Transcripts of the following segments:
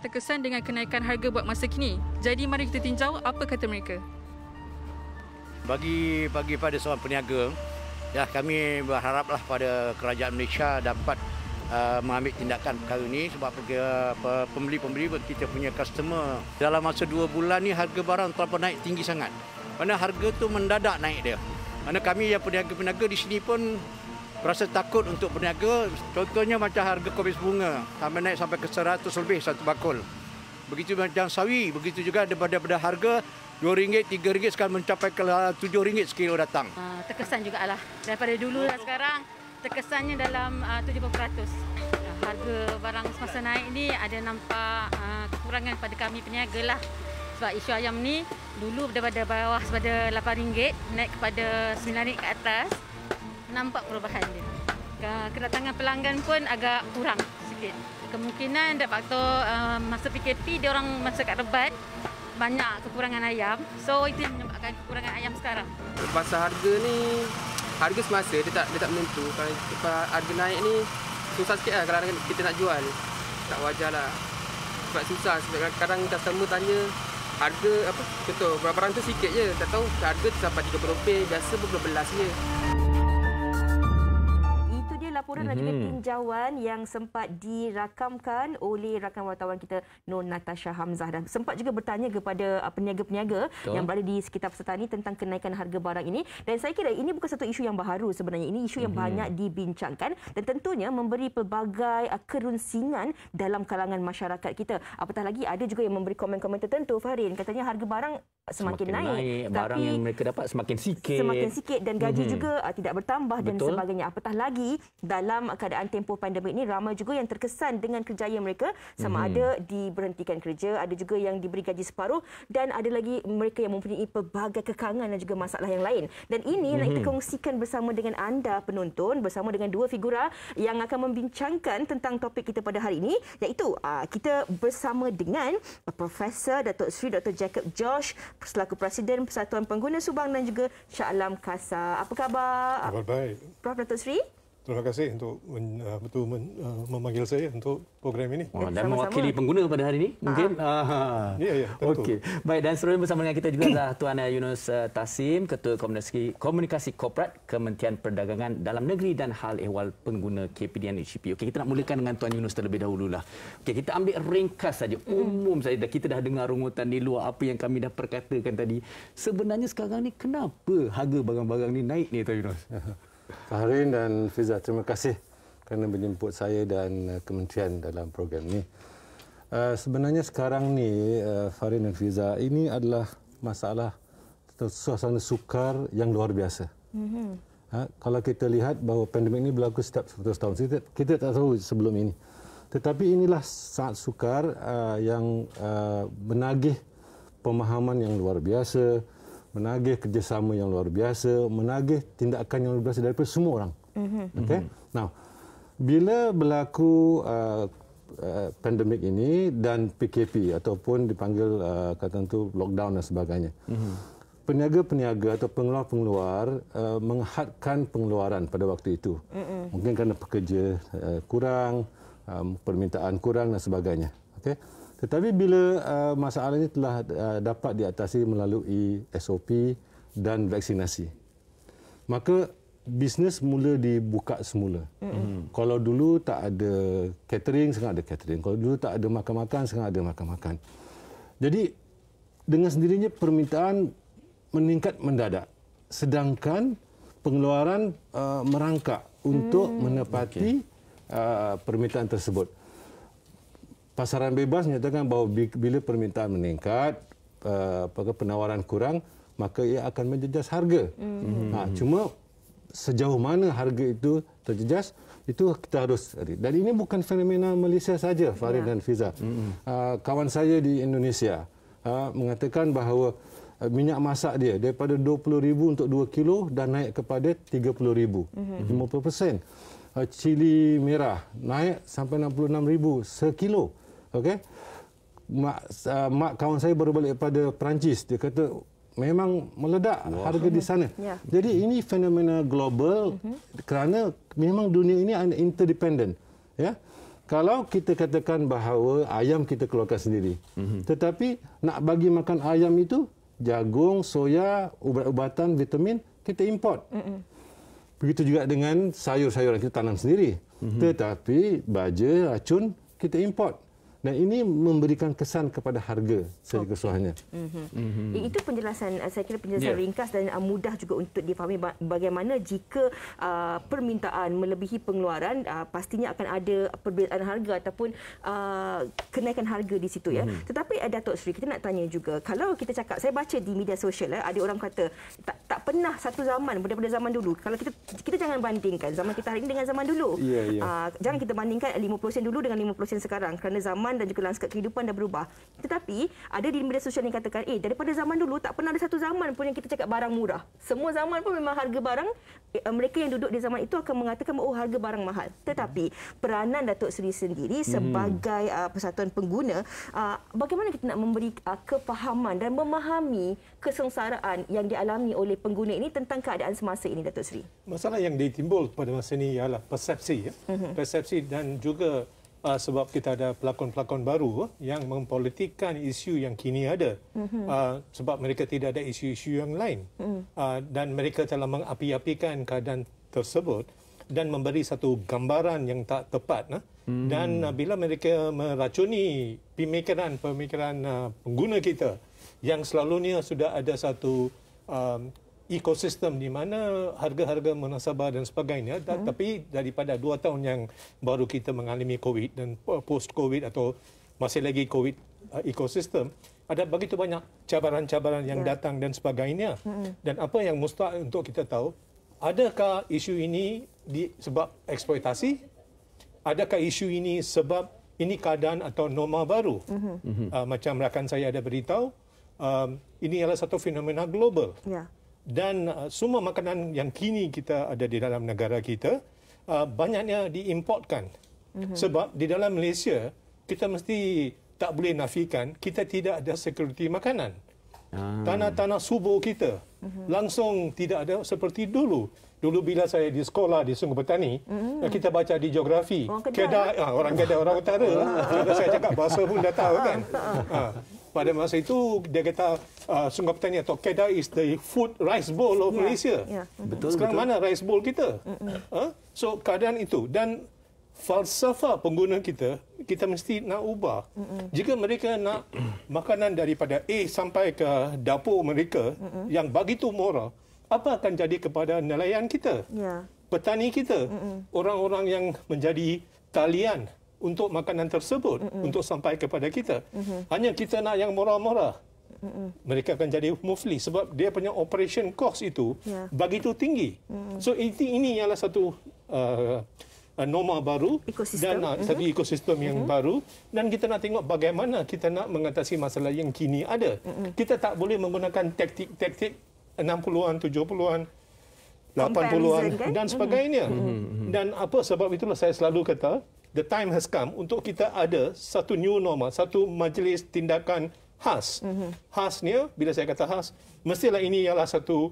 terkesan dengan kenaikan harga buat masa kini. Jadi mari kita tinjau apa kata mereka. Bagi pada seorang peniaga, ya kami berharaplah pada kerajaan Malaysia dapat mengambil tindakan perkara ini sebab pembeli-pembeli kita punya customer dalam masa 2 bulan ni harga barang terlalu naik tinggi sangat. Mana harga tu mendadak naik dia. Mana kami yang peniaga-peniaga di sini pun rasa takut untuk berniaga. Contohnya macam harga kopi bunga sampai naik sampai ke 100 lebih satu bakul. Begitu macam sawi, begitu juga daripada harga RM2, RM3 sekarang mencapai ke RM7 sekilo datang. Terkesan jugalah daripada dulu dan sekarang terkesannya dalam 70%. Harga barang semasa naik ni ada nampak kekurangan pada kami peniaga lah. Sebab isu ayam ni dulu daripada bawah daripada RM8 naik kepada RM9 ke atas. Nampak perubahan dia. Kedatangan pelanggan pun agak kurang sikit. Kemungkinan ada faktor masa PKP dia orang masa kat rebat banyak kekurangan ayam. So itu yang menyebabkan kekurangan ayam sekarang. Pasal harga ni harga semasa dia tak menentu. Kalau harga naik ni susah sikit lah kalau kita nak jual. Tak wajar lah. Sebab susah. Sebab kadang customer tanya harga apa? Contoh barang tu sikit je. Tak tahu harga tu sampai RM30. Biasa pun belas je. Laporan dan juga tinjauan yang sempat dirakamkan oleh rakan wartawan kita Nur Natasha Hamzah, dan sempat juga bertanya kepada peniaga-peniaga yang berada di sekitar peserta ini tentang kenaikan harga barang ini. Dan saya kira ini bukan satu isu yang baharu sebenarnya. Ini isu yang banyak dibincangkan dan tentunya memberi pelbagai kerunsingan dalam kalangan masyarakat kita. Apatah lagi ada juga yang memberi komen-komen tertentu, Farin. Katanya harga barang semakin naik, barang tapi yang mereka dapat semakin sikit dan gaji juga tidak bertambah dan sebagainya. Apatah lagi dalam keadaan tempoh pandemik ini ramai juga yang terkesan dengan kerjaya mereka, sama ada diberhentikan kerja, ada juga yang diberi gaji separuh, dan ada lagi mereka yang mempunyai pelbagai kekangan dan juga masalah yang lain. Dan ini nak kita kongsikan bersama dengan anda penonton, bersama dengan dua figura yang akan membincangkan tentang topik kita pada hari ini, iaitu kita bersama dengan Profesor Datuk Seri Dr. Jacob Josh selaku Presiden Persatuan Pengguna Subang dan juga Shah Alam Kasar. Apa khabar? Kabar baik. Prof. Datuk Seri? Terima kasih untuk memanggil saya untuk program ini. Dan mewakili pengguna pada hari ini, mungkin? Ya, tentu. Okey. Baik, dan seterusnya bersama dengan kita juga adalah Tuan Yunus Tassim, Ketua Komunikasi Korporat Kementerian Perdagangan Dalam Negeri dan Hal Ehwal Pengguna KPDN HCP. Okey, kita nak mulakan dengan Tuan Yunus terlebih dahululah. Okey, kita ambil ringkas saja, umum saja. Kita dah dengar rungutan di luar apa yang kami dah perkatakan tadi. Sebenarnya sekarang ni kenapa harga barang-barang ni naik ni, Tuan Yunus? Farin dan Fiza, terima kasih kerana menjemput saya dan kementerian dalam program ini. Sebenarnya sekarang ni, Farin dan Fiza, ini adalah masalah suasana sukar yang luar biasa. Kalau kita lihat bahawa pandemik ini berlaku setiap 100 tahun, kita tak tahu sebelum ini. Tetapi inilah saat sukar yang menagih pemahaman yang luar biasa, menagih kerjasama yang luar biasa, menagih tindakan yang luar biasa daripada semua orang. Okay? Now, bila berlaku pandemik ini dan PKP ataupun dipanggil kata itu lockdown dan sebagainya, peniaga-peniaga atau pengeluar-pengeluar menghadkan pengeluaran pada waktu itu. Mungkin kerana pekerja kurang, permintaan kurang dan sebagainya. Okay? Tetapi bila masalah ini telah dapat diatasi melalui SOP dan vaksinasi, maka bisnes mula dibuka semula. Kalau dulu tak ada catering, sekarang ada catering. Kalau dulu tak ada makan-makan, sekarang ada makan-makan. Jadi dengan sendirinya permintaan meningkat mendadak. Sedangkan pengeluaran merangkak untuk menepati permintaan tersebut. Pasaran bebas menyatakan bahawa bila permintaan meningkat, penawaran kurang, maka ia akan menjejas harga. Cuma sejauh mana harga itu terjejas, itu kita harus. Dan ini bukan fenomena Malaysia saja, Farid dan Fiza. Kawan saya di Indonesia mengatakan bahawa minyak masak dia daripada RM20,000 untuk 2 kilo dan naik kepada RM30,000, 50%. Cili merah naik sampai RM66,000 sekilo. Okey. Mak kawan saya baru balik daripada Perancis, dia kata memang meledak harga di sana. Jadi ini fenomena global kerana memang dunia ini interdependent, ya. Kalau kita katakan bahawa ayam kita keluarkan sendiri, tetapi nak bagi makan ayam itu jagung, soya, ubat-ubatan, vitamin kita import. Begitu juga dengan sayur-sayuran kita tanam sendiri, tetapi baja, racun kita import. Dan ini memberikan kesan kepada harga secara keseluruhannya. Itu penjelasan, saya kira penjelasan ringkas dan mudah juga untuk difahami bagaimana jika permintaan melebihi pengeluaran, pastinya akan ada perbezaan harga ataupun kenaikan harga di situ. Ya. Tetapi Datuk Seri, kita nak tanya juga, kalau kita cakap, saya baca di media sosial, ada orang kata tak pernah satu zaman daripada zaman dulu. Kalau kita jangan bandingkan zaman kita hari ini dengan zaman dulu. Jangan kita bandingkan 50% dulu dengan 50% sekarang, kerana zaman dan juga lanskap kehidupan dah berubah. Tetapi ada di media sosial yang katakan, daripada zaman dulu tak pernah ada satu zaman pun yang kita cakap barang murah. Semua zaman pun memang harga barang, mereka yang duduk di zaman itu akan mengatakan harga barang mahal. Tetapi peranan Datuk Seri sendiri sebagai persatuan pengguna, bagaimana kita nak memberi kefahaman dan memahami kesengsaraan yang dialami oleh pengguna ini tentang keadaan semasa ini, Datuk Seri? Masalah yang ditimbul pada masa ini ialah persepsi. Persepsi dan juga sebab kita ada pelakon-pelakon baru yang mempolitikkan isu yang kini ada. Sebab mereka tidak ada isu-isu yang lain. Dan mereka telah mengapi-apikan keadaan tersebut dan memberi satu gambaran yang tak tepat. Dan bila mereka meracuni pemikiran pengguna kita yang selalunya sudah ada satu ekosistem di mana harga-harga munasabah dan sebagainya, tapi daripada 2 tahun yang baru kita mengalami COVID dan post-COVID atau masih lagi COVID ekosistem, ada begitu banyak cabaran-cabaran yang datang dan sebagainya. Dan apa yang mustahil untuk kita tahu, adakah isu ini sebab eksploitasi? Adakah isu ini sebab ini keadaan atau norma baru? Macam rakan saya ada beritahu, ini adalah satu fenomena global. Dan semua makanan yang kini kita ada di dalam negara kita banyaknya diimportkan. Sebab di dalam Malaysia kita mesti tak boleh nafikan kita tidak ada security makanan. Tanah-tanah subur kita langsung tidak ada seperti dulu. Dulu bila saya di sekolah di Sungai Petani, kita baca di geografi, Kedah, orang Kedah, orang utara. Saya cakap bahasa pun dah tahu kan. Pada masa itu dia kata Sungai Petani atau Kedah is the food rice bowl of Malaysia. Sekarang mana rice bowl kita? So keadaan itu dan falsafah pengguna kita mesti nak ubah. Jika mereka nak makanan daripada A sampai ke dapur mereka yang begitu murah, apa akan jadi kepada nelayan kita? Petani kita, orang-orang yang menjadi talian untuk makanan tersebut untuk sampai kepada kita. Hanya kita nak yang murah-murah. Mereka akan jadi muflis sebab dia punya operation cost itu begitu tinggi. So ini ialah satu norma baru ekosistem. Dan satu ekosistem yang baru, dan kita nak tengok bagaimana kita nak mengatasi masalah yang kini ada. Kita tak boleh menggunakan taktik 60-an, 70-an, 80-an dan sebagainya. Dan apa sebab itulah saya selalu kata the time has come untuk kita ada satu new normal, satu majlis tindakan khas. Khasnya, bila saya kata khas, mestilah ini ialah satu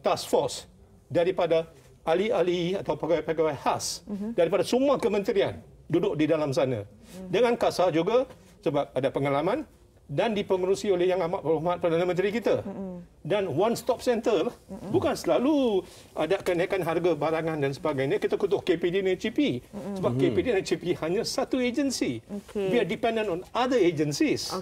task force daripada ahli-ahli atau pegawai-pegawai khas daripada semua kementerian duduk di dalam sana. Dengan kasar juga sebab ada pengalaman dan dipengerusi oleh Yang Amat Berhormat Perdana Menteri kita. Dan one stop center bukan selalu ada kenaikan harga barangan dan sebagainya. Kita kutuk KPD dan HCP. Sebab KPD dan HCP hanya satu agensi. We are dependent on other agencies.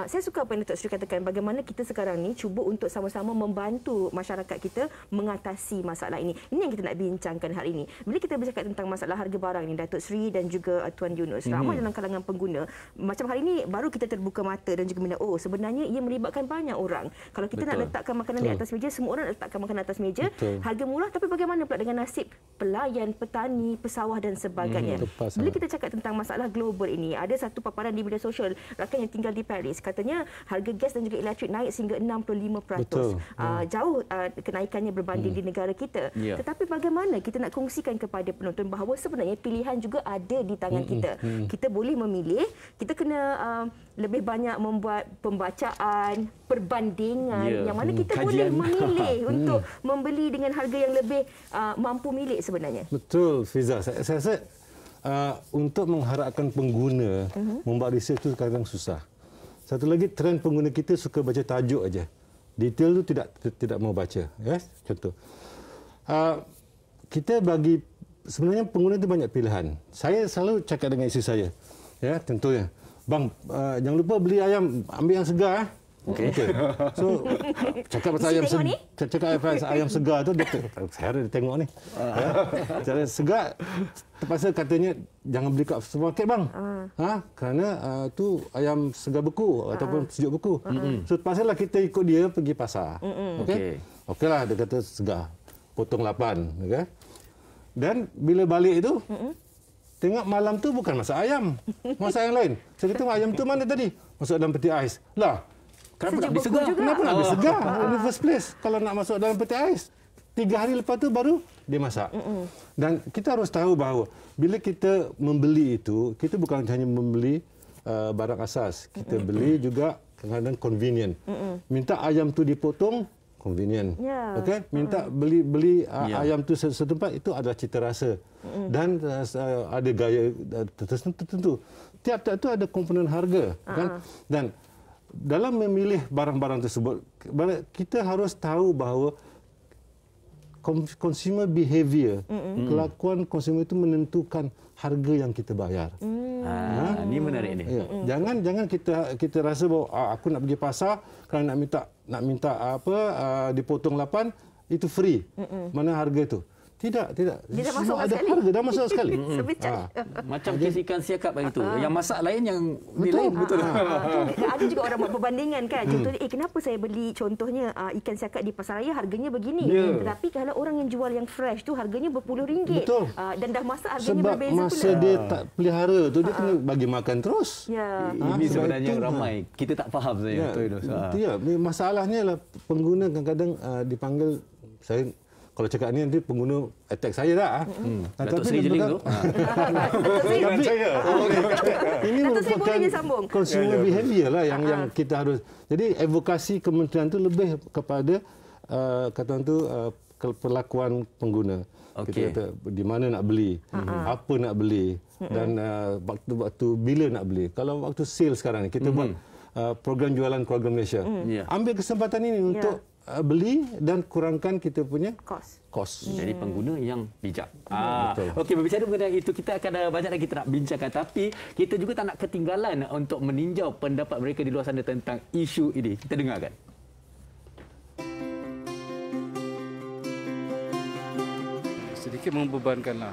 Saya suka apa yang Datuk Seri katakan, bagaimana kita sekarang ni cuba untuk sama-sama membantu masyarakat kita mengatasi masalah ini. Ini yang kita nak bincangkan hari ini. Bila kita bercakap tentang masalah harga barang ni, Datuk Seri dan juga Tuan Yunus, ramai dalam kalangan pengguna. Macam hari ini baru kita terbuka mata dan juga mendengar, sebenarnya ia melibatkan banyak orang. Kalau kita nak letakkan makanan di atas meja, semua orang letakkan makanan atas meja, harga murah, tapi bagaimana pula dengan nasib pelayan, petani, pesawah dan sebagainya. Bila kita cakap tentang masalah global ini, ada satu paparan di media sosial, rakan yang tinggal di Paris, katanya harga gas dan juga elektrik naik sehingga 65%. Jauh kenaikannya berbanding di negara kita. Tetapi bagaimana kita nak kongsikan kepada penonton bahawa sebenarnya pilihan juga ada di tangan kita. Kita boleh memilih, kita kena lebih banyak membuat pembacaan, perbandingan yang mana kita boleh memilih untuk membeli dengan harga yang lebih mampu milik sebenarnya. Betul, Fiza. Saya rasa untuk mengharapkan pengguna membuat research itu kadang susah. Satu lagi, trend pengguna kita suka baca tajuk aja. Detail tu tidak mau baca. Ya? Contoh. Kita bagi, sebenarnya pengguna itu banyak pilihan. Saya selalu cakap dengan isteri saya. Ya, tentunya. Bang, jangan lupa beli ayam, ambil yang segar. Okay. So, cakap pasal ayam segar tu, saya ada tengok ni. Cara segar, terpaksa katanya jangan beli kat supermarket bang. Kerana tu ayam segar beku ataupun sejuk beku. So, terpaksalah kita ikut dia pergi pasar. Okeylah, dia kata segar. Potong 8. Okay? Dan bila balik itu, tengok malam tu bukan masak ayam. Masak yang lain. Saya kata ayam tu mana tadi? Masuk dalam peti ais. Lah, kenapa nak beli segar? Kenapa nak beli segar? In the first place, kalau nak masuk dalam peti ais, 3 hari lepas tu baru dia masak. Dan kita harus tahu bahawa bila kita membeli itu, kita bukan hanya membeli barang asas. Kita beli juga kadang-kadang convenient. Minta ayam tu dipotong, convenient. Okay? Minta beli ayam tu setempat, itu adalah cita rasa. Dan ada gaya tertentu. Tiap-tiap tu ada komponen harga. Kan? Dan dalam memilih barang-barang tersebut, kita harus tahu bahawa consumer behavior, kelakuan consumer itu menentukan harga yang kita bayar. Ini menarik ni. Ya. Jangan kita rasa bahawa aku nak pergi pasar kerana nak minta dipotong 8 itu free. Mana harga itu? Tidak. Dia dah masuk ada sekali. harga, dah masuk sekali. Macam kes ikan siakap itu. Yang masak lain, yang ni lain. Betul. Ada juga orang buat perbandingan kan. Contohnya, kenapa saya beli contohnya ikan siakap di pasar raya harganya begini. Tetapi kalau orang yang jual yang fresh tu harganya berpuluh ringgit. Betul. Dan dah masak harganya sebab berbeza pula. masa dia tak pelihara tu, dia kena bagi makan terus. Ini sebenarnya yang ramai. Kita tak faham saya. Masalahnya lah pengguna kadang-kadang dipanggil, saya kalau cakap ni nanti pengguna attack saya dah. Datuk Seri Jeling tu. Ini merupakan consumer behavior lah yang kita harus. Jadi advokasi kementerian tu lebih kepada perlakuan pengguna. Kita kata di mana nak beli, apa nak beli, dan waktu bila nak beli. Kalau waktu sale sekarang ni kita buat program jualan keluarga Malaysia. Ambil kesempatan ini untuk beli dan kurangkan kita punya kos. Jadi pengguna yang bijak. Okey, berbicara mengenai itu, kita akan banyak lagi kita nak bincangkan, tapi kita juga tak nak ketinggalan untuk meninjau pendapat mereka di luar sana tentang isu ini. Kita dengarkan. Sedikit membebankan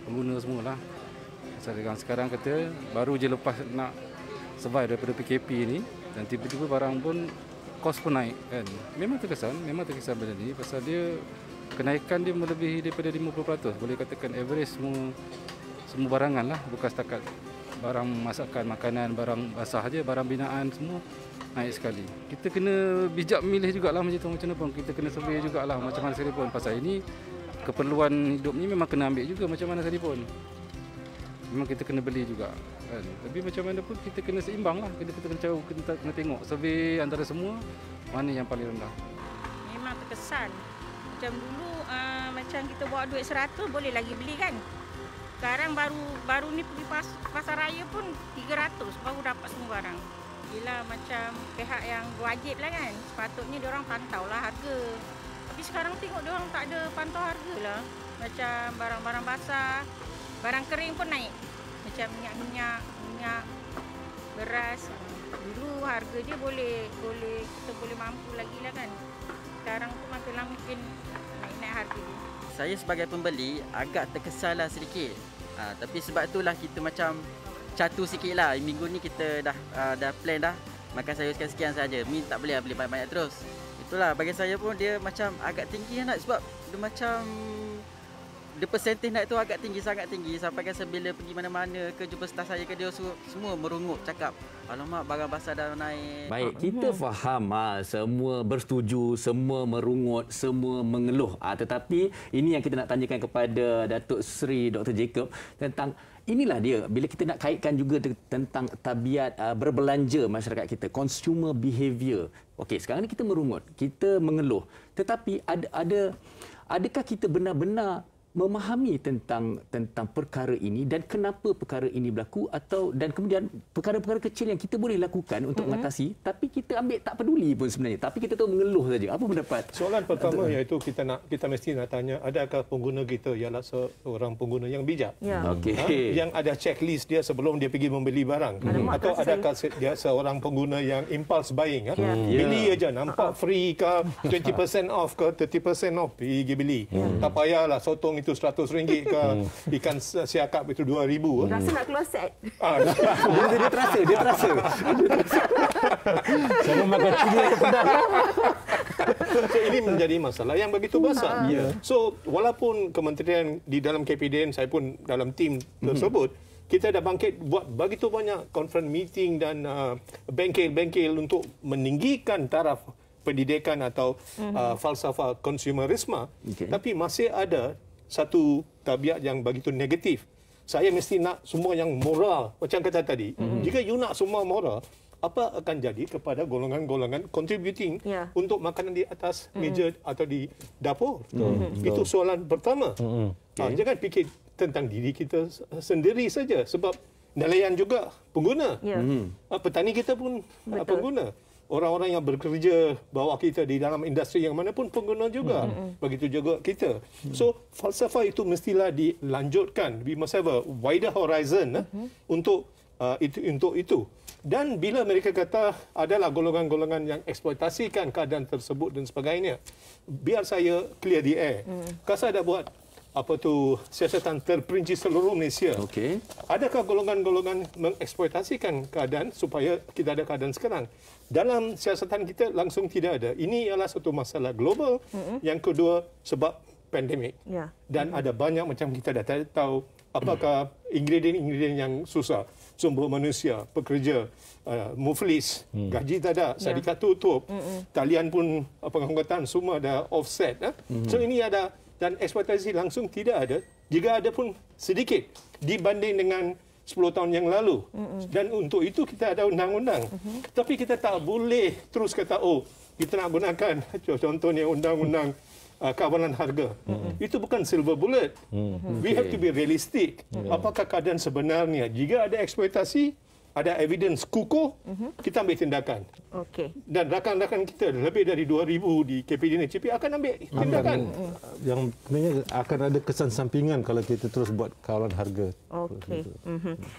pengguna semualah. Sekarang kata baru je lepas nak survive daripada PKP ini, dan tiba-tiba barang pun kos pun naik kan. Memang terkesan benda ni pasal dia kenaikan dia melebihi daripada 50%. Boleh katakan average semua barangan lah, bukan setakat barang masakan, makanan, barang basah aja, barang binaan semua naik sekali. Kita kena bijak memilih jugalah macam mana pun. Kita kena survey jugalah macam mana sekalipun. Pasal ini keperluan hidup ni memang kena ambil juga macam mana sekalipun. Memang kita kena beli juga kan. Tapi macam mana pun kita kena seimbang lah. Kita kena tengok survey antara semua mana yang paling rendah. Memang terkesan. Macam dulu macam kita bawa duit 100 boleh lagi beli kan. Sekarang baru ni pergi pasar raya pun 300 baru dapat semua barang. Yelah macam pihak yang wajib lah kan. Sepatutnya diorang pantau lah harga. Tapi sekarang tengok diorang tak ada pantau harga lah. Macam barang-barang basah, barang kering pun naik. Macam minyak, beras. Dulu harga dia kita boleh mampu lagi lah kan. Sekarang tu makin lama mungkin naik harga dia. Saya sebagai pembeli agak terkesan lah sedikit. Tapi sebab itulah kita macam catu sikit lah. Minggu ni kita dah plan dah. Makan sayur sekian-sekian saja. Mi tak boleh beli banyak-banyak terus. Itulah bagi saya pun dia macam agak tinggi nak, sebab dia macam dia persentage naik tu agak tinggi, sangat tinggi. Sampai kan bila pergi mana-mana ke jumpa staf saya ke dia semua merungut cakap, alamak barang basah dah naik. Baik, kita faham semua bersetuju, semua merungut, semua mengeluh. Tetapi ini yang kita nak tanyakan kepada Datuk Seri Dr. Jacob tentang inilah dia, bila kita nak kaitkan juga tentang tabiat berbelanja masyarakat kita, consumer behavior. Okey, sekarang ni kita merungut, kita mengeluh. Tetapi adakah kita benar-benar memahami tentang perkara ini dan kenapa perkara ini berlaku dan kemudian perkara-perkara kecil yang kita boleh lakukan untuk mengatasi, tapi kita tak peduli pun sebenarnya, tapi kita tu mengeluh saja. Apa pendapat? Soalan pertama iaitu kita mesti nak tanya, adakah pengguna kita ialah seorang pengguna yang bijak? Yang ada checklist dia sebelum dia pergi membeli barang, atau adakah dia seorang pengguna yang impulse buying? Beli aja, nampak free ke, 20% off ke, 30% off, pergi beli. Tak payahlah sotong itu RM100 ke, ikan siakap itu RM2,000. Rasa nak keluar set. Dia terasa. Saya makan cili ke sedap. So, ini menjadi masalah yang begitu besar. So, walaupun kementerian di dalam KPDN, saya pun dalam tim tersebut, kita dah bangkit buat begitu banyak conference meeting dan bengkel-bengkel untuk meninggikan taraf pendidikan atau falsafah konsumerisme. Tapi masih ada satu tabiat yang begitu negatif. Saya mesti nak semua yang moral. Macam kata tadi, jika you nak semua moral, apa akan jadi kepada golongan-golongan contributing untuk makanan di atas meja atau di dapur? Itu soalan pertama. Jangan fikir tentang diri kita sendiri saja, sebab nelayan juga pengguna. Petani kita pun pengguna. Orang-orang yang bekerja bawah kita di dalam industri yang mana pun pengguna juga. Begitu juga kita. So, falsafah itu mestilah dilanjutkan. We must have a wider horizon untuk itu. Dan bila mereka kata adalah golongan-golongan yang eksploitasikan keadaan tersebut dan sebagainya, biar saya clear the air. Kasa ada buat siasatan terperinci seluruh Malaysia. Adakah golongan-golongan mengeksploitasikan keadaan supaya kita ada keadaan sekarang? Dalam siasatan kita langsung tidak ada. Ini ialah satu masalah global. Yang kedua, sebab pandemik. Dan ada banyak macam kita dah tahu apakah ingredient-ingredient yang susah. Sumber manusia, pekerja, muflis, gaji tak ada, syarikat tutup, talian pun pengangkutan semua dah offset. So ini ada, dan eksploitasi langsung tidak ada. Jika ada pun sedikit dibanding dengan 10 tahun yang lalu. Dan untuk itu kita ada undang-undang. Tapi kita tak boleh terus kata, kita nak gunakan contohnya undang-undang kawalan harga. Itu bukan silver bullet. We have to be realistic. Apakah keadaan sebenarnya? Jika ada eksploitasi, ada evidence kukuh, kita ambil tindakan. Dan rakan-rakan kita lebih dari 2,000 di KPDN HCP akan ambil tindakan. Yang sebenarnya akan ada kesan sampingan kalau kita terus buat kawalan harga.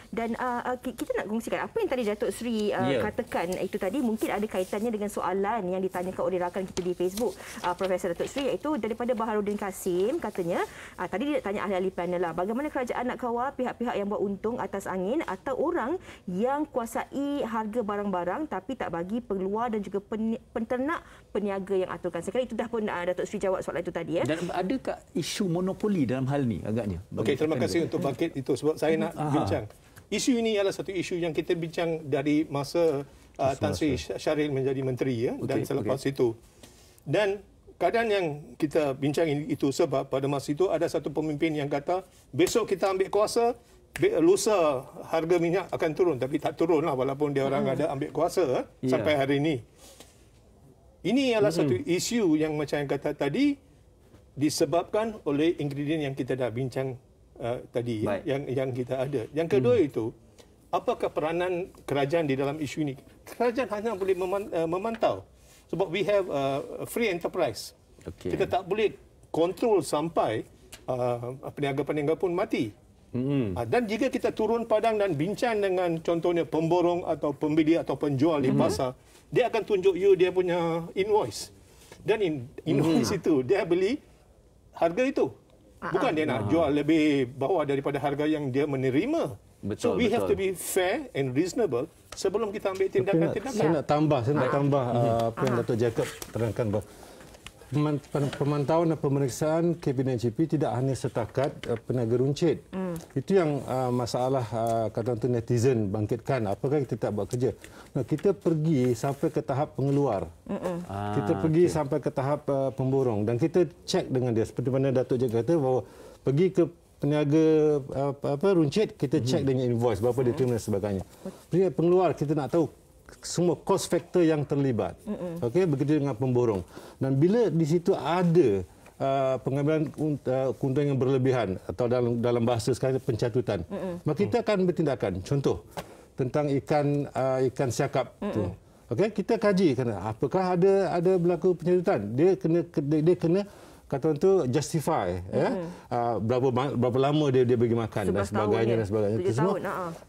Dan kita nak kongsikan apa yang tadi Datuk Seri katakan itu tadi, mungkin ada kaitannya dengan soalan yang ditanyakan oleh rakan kita di Facebook, Profesor Datuk Seri, iaitu daripada Baharudin Kasim. Katanya, tadi dia tanya ahli-ahli panel lah, bagaimana kerajaan nak kawal pihak-pihak yang buat untung atas angin atau orang yang kuasai harga barang-barang tapi tak bagi pengeluar dan juga penternak peniaga yang aturkan. Sekali itu dah pun Datuk Seri jawab soalan itu tadi. Dan adakah isu monopoli dalam hal ni agaknya? Terima kasih untuk bangkit itu sebab saya nak bincang. Isu ini adalah satu isu yang kita bincang dari masa Tan Sri Syaril menjadi menteri dan selepas itu. Dan keadaan yang kita bincang itu sebab pada masa itu ada satu pemimpin yang kata besok kita ambil kuasa, lusa harga minyak akan turun, tapi tak turunlah walaupun dia orang ada ambil kuasa sampai hari ini. Ini adalah satu isu yang macam yang kata tadi disebabkan oleh ingredient yang kita dah bincang tadi yang kita ada. Yang kedua itu, apakah peranan kerajaan di dalam isu ini? Kerajaan hanya boleh memantau sebab we have free enterprise. Kita tak boleh kontrol sampai peniaga-peniaga pun mati. Dan jika kita turun padang dan bincang dengan contohnya pemborong atau pembeli atau penjual di pasar, dia akan tunjuk you dia punya invoice. Dan invoice itu dia beli harga itu. Bukan dia nak jual lebih bawah daripada harga yang dia menerima. So we have to be fair and reasonable sebelum kita ambil tindakan-tindakan. Saya nak tambah apa yang Datuk Jacob terangkan bahawa pemantauan dan pemeriksaan KPDN HCP tidak hanya setakat peniaga runcit. Itu yang masalah kata tu netizen bangkitkan. Apakah kita tak buat kerja? Nah, kita pergi sampai ke tahap pengeluar. Kita pergi sampai ke tahap pemborong dan kita cek dengan dia seperti mana Datuk Jacob kata bahawa pergi ke peniaga runcit, kita cek dengan invoice berapa dia terima dan sebagainya. Pergi pengeluar, kita nak tahu semua cost factor yang terlibat. Begitu dengan pemborong. Dan bila di situ ada pengambilan keuntungan yang berlebihan atau dalam bahasa sekarang pencatutan. Maka kita akan bertindakan. Contoh tentang ikan siakap tu. Okey, kita kaji apakah ada berlaku pencatutan. Dia kena kata orang tu justify berapa lama dia bagi makan dan sebagainya dan sebagainya itu semua.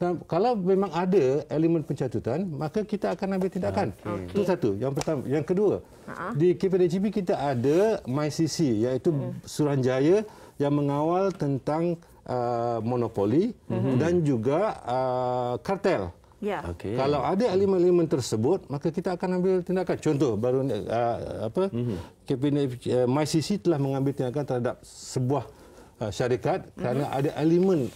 Dan kalau memang ada elemen pencatutan, maka kita akan ambil tindakan. Itu satu. Yang pertama, yang kedua, di KPDHP kita ada MyCC, iaitu Suruhanjaya yang mengawal tentang monopoli dan juga kartel. Ya. Kalau ada elemen-elemen tersebut, maka kita akan ambil tindakan. Contoh baru MyCC telah mengambil tindakan terhadap sebuah syarikat kerana ada elemen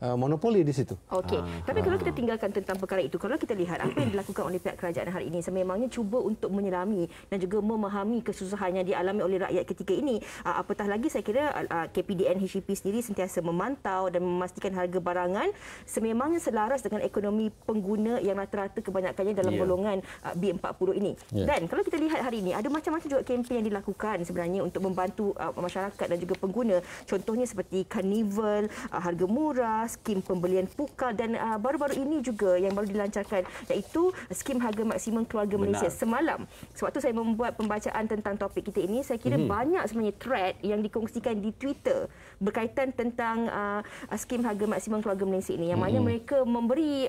monopoli di situ. Okey. Tapi kalau kita tinggalkan tentang perkara itu, kalau kita lihat apa yang dilakukan oleh pihak kerajaan hari ini sememangnya cuba untuk menyelami dan juga memahami kesusahan yang dialami oleh rakyat ketika ini. Apatah lagi saya kira KPDN HCP sendiri sentiasa memantau dan memastikan harga barangan sememangnya selaras dengan ekonomi pengguna yang rata-rata kebanyakannya dalam golongan B40 ini. Dan kalau kita lihat hari ini ada macam-macam juga kempen yang dilakukan sebenarnya untuk membantu masyarakat dan juga pengguna. Contohnya seperti karnival, harga murah, skim pembelian pukal dan baru-baru ini juga yang baru dilancarkan iaitu skim harga maksimum keluarga Malaysia. Semalam sewaktu saya membuat pembacaan tentang topik kita ini, saya kira banyak sebenarnya thread yang dikongsikan di Twitter berkaitan tentang skim harga maksimum keluarga Malaysia ini yang mana mereka memberi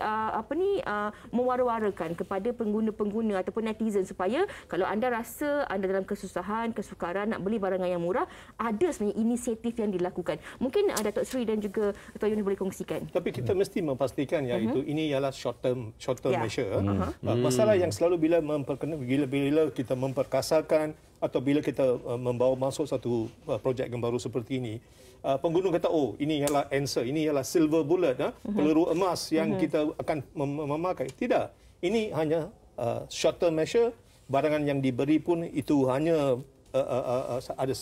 mewara-warakan kepada pengguna-pengguna ataupun netizen supaya kalau anda rasa anda dalam kesusahan, kesukaran nak beli barangan yang murah, ada sebenarnya inisiatif yang dilakukan. Mungkin Datuk Sri dan juga Tuan Yunus boleh kongsikan. Tapi kita mesti memastikan iaitu ini ialah short term measure. Masalah yang selalu bila kita memperkasakan atau bila kita membawa masuk satu projek yang baru seperti ini, pengguna kata ini ialah answer, ini ialah silver bullet, peluru emas yang kita akan memakai. Tidak. Ini hanya short term measure. Barangan yang diberi pun itu hanya ada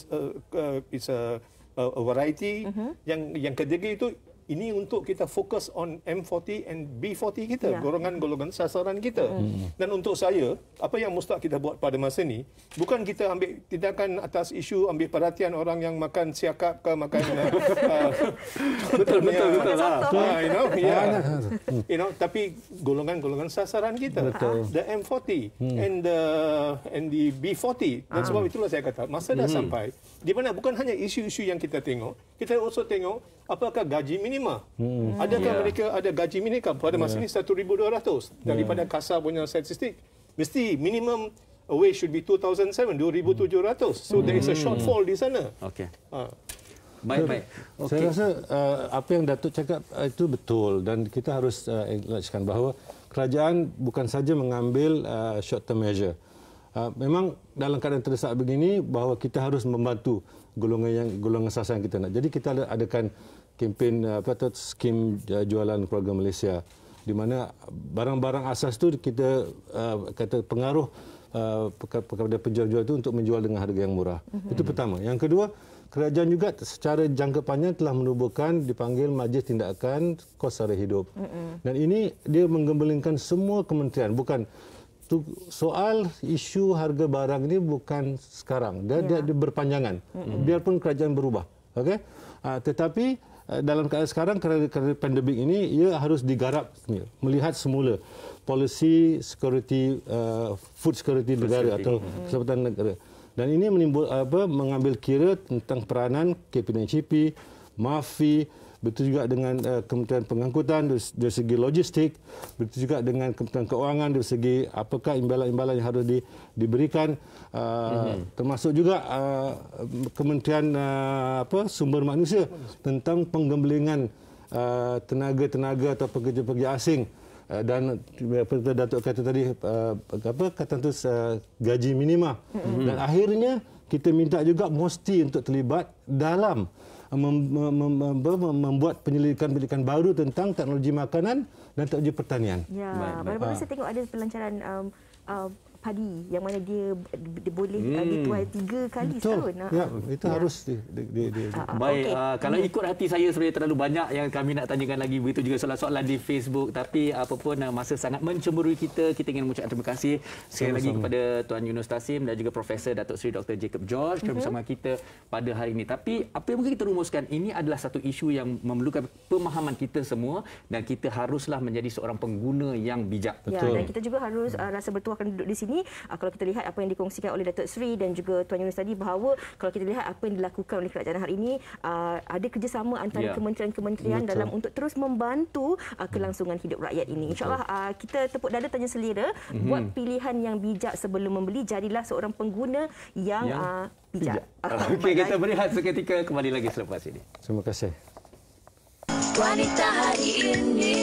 variety. Yang ketiga itu ini untuk kita fokus on M40 and B40 kita, golongan-golongan sasaran kita. Dan untuk saya, apa yang mustahak kita buat pada masa ini, bukan kita ambil tindakan atas isu ambil perhatian orang yang makan siakap ke makan betul. Tapi golongan-golongan sasaran kita, the M40 and the B40. Dan sebab itulah saya kata, masa dah sampai di mana bukan hanya isu-isu yang kita tengok, kita also tengok apakah gaji minima. Adakah mereka ada gaji minima pada masa ini 1,200 daripada KASA punya statistik. Mesti minimum wage should be 2,700. So there is a shortfall di sana. Okey. Baik. Saya rasa apa yang Datuk cakap itu betul dan kita harus acknowledgekan bahawa kerajaan bukan saja mengambil short term measure. Memang dalam keadaan terdesak begini bahawa kita harus membantu golongan sasaran kita nak. Jadi kita adakan kempen skim jualan keluarga Malaysia di mana barang-barang asas tu kita kata pengaruh kepada penjual-jual itu untuk menjual dengan harga yang murah. Itu pertama. Yang kedua, kerajaan juga secara jangka panjang telah menubuhkan dipanggil Majlis Tindakan Kos Sara Hidup. Dan ini dia menggembelengkan semua kementerian, bukan soal isu harga barang ini bukan sekarang, dia berpanjangan. Biarpun kerajaan berubah, okey. Tetapi dalam keadaan sekarang kerana pandemik ini ia harus digarap melihat semula polisi security food security negara atau keselamatan negara. Dan ini mengambil kira tentang peranan KPDHP, MAFI, betul juga dengan Kementerian Pengangkutan dari segi logistik, betul juga dengan Kementerian Keuangan dari segi apakah imbalan-imbalan yang harus diberikan, termasuk juga Kementerian Sumber Manusia tentang penggembelengan tenaga-tenaga atau pekerja-pekerja asing dan seperti Datuk kata tadi kata tu gaji minima. Dan akhirnya kita minta juga mesti untuk terlibat dalam membuat penyelidikan baru tentang teknologi makanan dan teknologi pertanian. Ya, baru-baru saya tengok ada pelancaran padi yang mana dia boleh dituai 3 kali setahun. Ya, itu harus Baik, kalau ikut hati saya sebenarnya terlalu banyak yang kami nak tanyakan lagi, begitu juga soalan-soalan di Facebook, tapi apapun masa sangat mencemburui kita ingin mengucapkan terima kasih sekali lagi kepada Tuan Yunus Tassim dan juga Profesor Datuk Seri Dr. Jacob George kerana bersama kita pada hari ini. Tapi apa yang mungkin kita rumuskan, ini adalah satu isu yang memerlukan pemahaman kita semua dan kita haruslah menjadi seorang pengguna yang bijak. Ya, dan kita juga harus rasa bertuah kerana duduk di sini. Kalau kita lihat apa yang dikongsikan oleh Datuk Seri dan juga Tuan Yunus tadi, bahawa kalau kita lihat apa yang dilakukan oleh kerajaan hari ini, ada kerjasama antara kementerian-kementerian dalam untuk terus membantu kelangsungan hidup rakyat ini. InsyaAllah kita tepuk dada tanya selera, buat pilihan yang bijak sebelum membeli, jadilah seorang pengguna yang bijak. Okey, kita berehat seketika, kembali lagi selepas ini. Terima kasih. Wanita hari ini.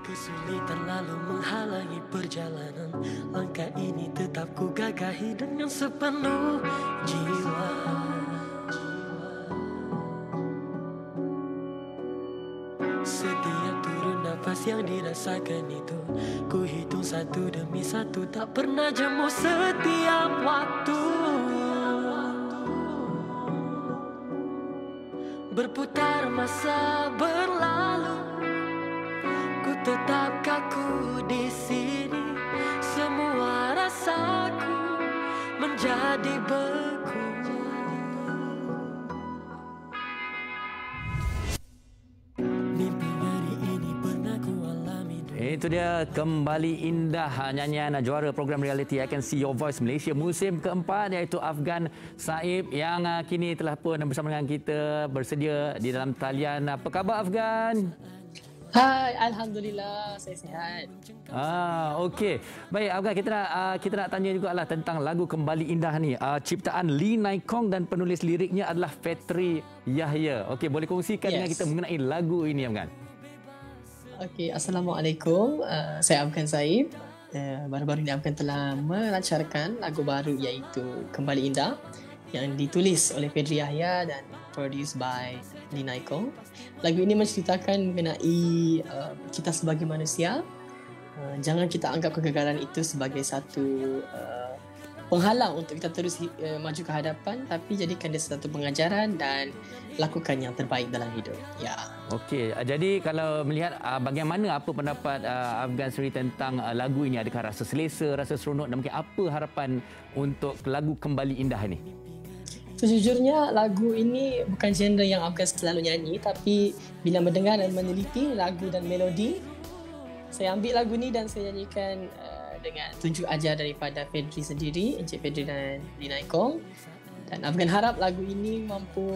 Kesulitan lalu menghalangi perjalanan. Langkah ini tetap ku gagahi dengan sepenuh jiwa. Setiap turun nafas yang dirasakan itu, ku hitung satu demi satu, tak pernah jemu setiap waktu. Berputar masa berlalu, ku tetap kaku di sini. Semua rasaku menjadi beku. Mimpi hari ini pernah ku alami. Itu dia Kembali Indah, nyanyian juara program reality I Can See Your Voice Malaysia musim keempat, iaitu Afgan Saib yang kini telah pun bersama dengan kita, bersedia di dalam talian. Apa khabar Afgan? Hai, Alhamdulillah, saya sihat. Okey. Baik Afgan, kita nak tanya jugalah tentang lagu Kembali Indah ni. Ciptaan Lee Nai Kong dan penulis liriknya adalah Fetri Yahya. Okey, boleh kongsikan dengan kita mengenai lagu ini Afgan? Okey, Assalamualaikum. Saya Afgan Saib. Baru-baru ini Afgan telah melancarkan lagu baru iaitu Kembali Indah yang ditulis oleh Fetri Yahya dan produced by Lee Nai Kong. Lagu ini menceritakan mengenai kita sebagai manusia. Jangan kita anggap kegagalan itu sebagai satu penghalang untuk kita terus maju ke hadapan, tapi jadikan dia satu pengajaran dan lakukan yang terbaik dalam hidup. Ya. Okey, jadi kalau melihat bagaimana, apa pendapat Afgan sendiri tentang lagu ini? Adakah rasa selesa, rasa seronok, dan mungkin apa harapan untuk lagu Kembali Indah ini? Sejujurnya lagu ini bukan genre yang Afgan selalu nyanyi, tapi bila mendengar dan meneliti lagu dan melodi, saya ambil lagu ni dan saya nyanyikan dengan tunjuk ajar daripada Fedri sendiri, Encik Fedri dan Lee Nai Kong. Dan Afgan harap lagu ini mampu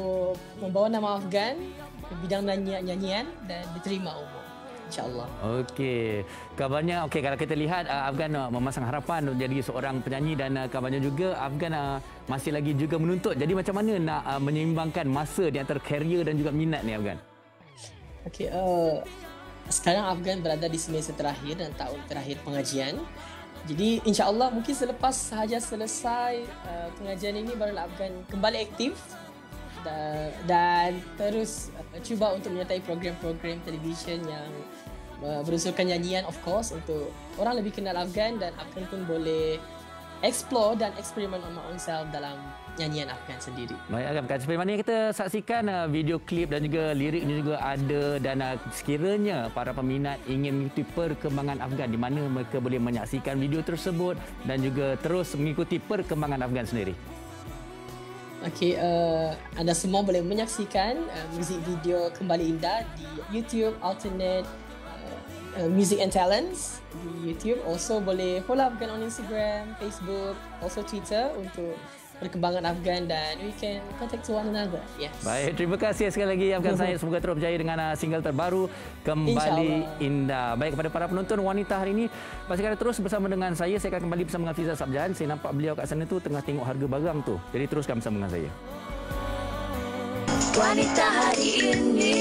membawa nama Afgan ke bidang nyanyian dan diterima umum, insya-Allah. Okey. Kabarnya kalau kita lihat Afgan memasang harapan untuk jadi seorang penyanyi, dan kabarnya juga Afgan masih lagi juga menuntut. Jadi macam mana nak menyeimbangkan masa di antara karier dan juga minat ni Afgan? Okey, sekarang Afgan berada di semester terakhir dan tahun terakhir pengajian. Jadi insya-Allah mungkin selepas sahaja selesai pengajian ini barulah Afgan kembali aktif dan terus cuba untuk menyertai program-program televisyen yang berunsurkan nyanyian, of course, untuk orang lebih kenal Afgan, dan Afgan pun boleh explore dan eksperimen on my own self dalam nyanyian Afgan sendiri. Baik Afgan, seperti mana kita saksikan video klip dan juga liriknya juga ada, dan sekiranya para peminat ingin mengikuti perkembangan Afgan, di mana mereka boleh menyaksikan video tersebut dan juga terus mengikuti perkembangan Afgan sendiri? Okey, anda semua boleh menyaksikan muzik video Kembali Indah di YouTube Alternate Music and Talents di YouTube. Also boleh follow Afgan on Instagram, Facebook, also Twitter untuk perkembangan Afgan, dan we can contact to one another. Yes. Baik, terima kasih sekali lagi Afgan Said. Semoga terus berjaya dengan single terbaru Kembali Indah. Baik, kepada para penonton wanita hari ini, pastikan terus bersama dengan saya. Saya akan kembali bersama dengan Fiza Sabjahan. Saya nampak beliau kat sana tu tengah tengok harga barang tu. Jadi teruskan bersama dengan saya. Wanita hari ini.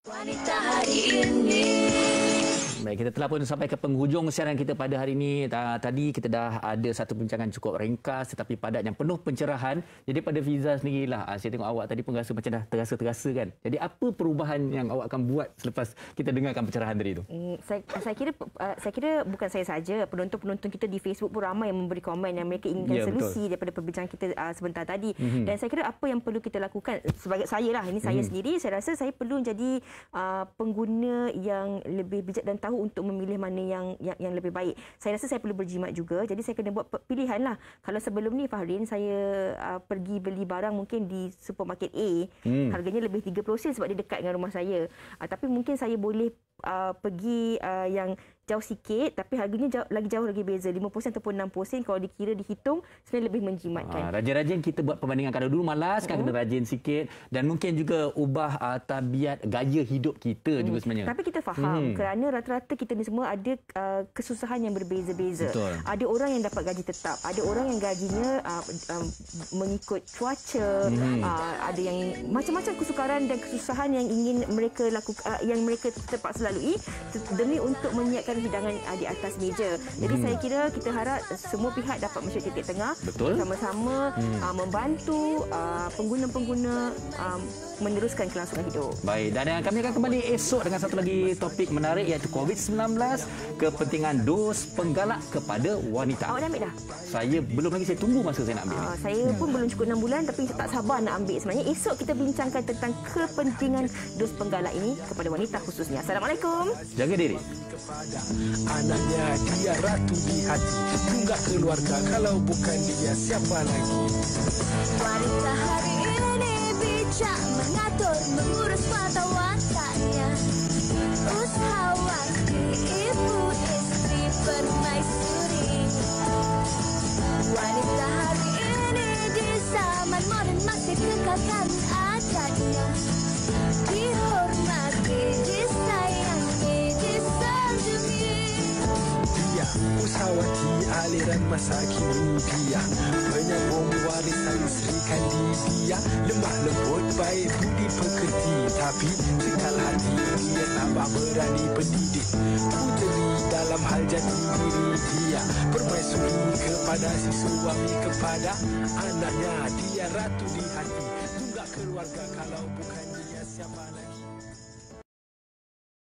Wanita hari ini. Baik, kita telah pun sampai ke penghujung siaran kita pada hari ini. Tadi kita dah ada satu perbincangan cukup ringkas tetapi padat yang penuh pencerahan. Jadi pada Fiza sendirilah, saya tengok awak tadi pun rasa macam dah terasa-terasa kan. Jadi apa perubahan yang awak akan buat selepas kita dengarkan pencerahan tadi itu? Saya kira bukan saya saja, penonton-penonton kita di Facebook pun ramai yang memberi komen yang mereka inginkan solusi daripada perbincangan kita sebentar tadi. Dan saya kira apa yang perlu kita lakukan sebagai saya lah, ini saya sendiri, saya rasa saya perlu jadi pengguna yang lebih bijak dan tahu untuk memilih mana yang lebih baik. Saya rasa saya perlu berjimat juga. Jadi saya kena buat pilihan lah. Kalau sebelum ni Fahrin, saya pergi beli barang mungkin di supermarket A, harganya lebih 30 sen sebab dia dekat dengan rumah saya. Tapi mungkin saya boleh pergi yang jauh sikit tapi harganya jauh lagi beza, 50 sen ataupun 60 sen kalau dikira dihitung sebenarnya lebih menjimatkan. Rajin-rajin kita buat perbandingan. Kalau dulu malas kan kena rajin sikit dan mungkin juga ubah tabiat gaya hidup kita juga sebenarnya. Tapi kita faham kerana rata-rata kita ni semua ada kesusahan yang berbeza-beza. Ada orang yang dapat gaji tetap, ada orang yang gajinya mengikut cuaca, ada yang macam-macam kesukaran dan kesusahan yang ingin mereka lakukan, yang mereka terpaksa lalui demi untuk menyiapkan hidangan di atas meja. Jadi saya kira kita harap semua pihak dapat mencari titik tengah, sama-sama membantu pengguna-pengguna meneruskan kelangsungan hidup. Baik, dan kami akan kembali esok dengan satu lagi topik menarik iaitu COVID-19, kepentingan dos penggalak kepada wanita. Awak dah ambil dah? Saya belum lagi, saya tunggu masa saya nak ambil. Saya pun belum cukup 6 bulan tapi tak sabar nak ambil sebenarnya. Esok kita bincangkan tentang kepentingan dos penggalak ini kepada wanita khususnya. Assalamualaikum. Jaga diri. Anaknya dia ratu di hati, tunggak keluarga, kalau bukan dia siapa lagi? Wanita hari ini bijak mengatur, mengurus mata wataknya, usahawan, ibu, istri, permaisuri. Wanita hari ini di zaman modern masih kekalkan adatnya, dihormati, disayangi, disanjungi. Dia usahawati aliran masa kini, dia penyambung warisan Sri Kandi. Dia lemah lembut, baik budi pekerti, tapi cekal hati, dia tambah berani pendidik. Puteri dalam hal jati diri, dia permaisuri kepada si suami, kepada anaknya. Dia ratu di hati, tunggak keluarga, kalau bukan dia siapa lagi?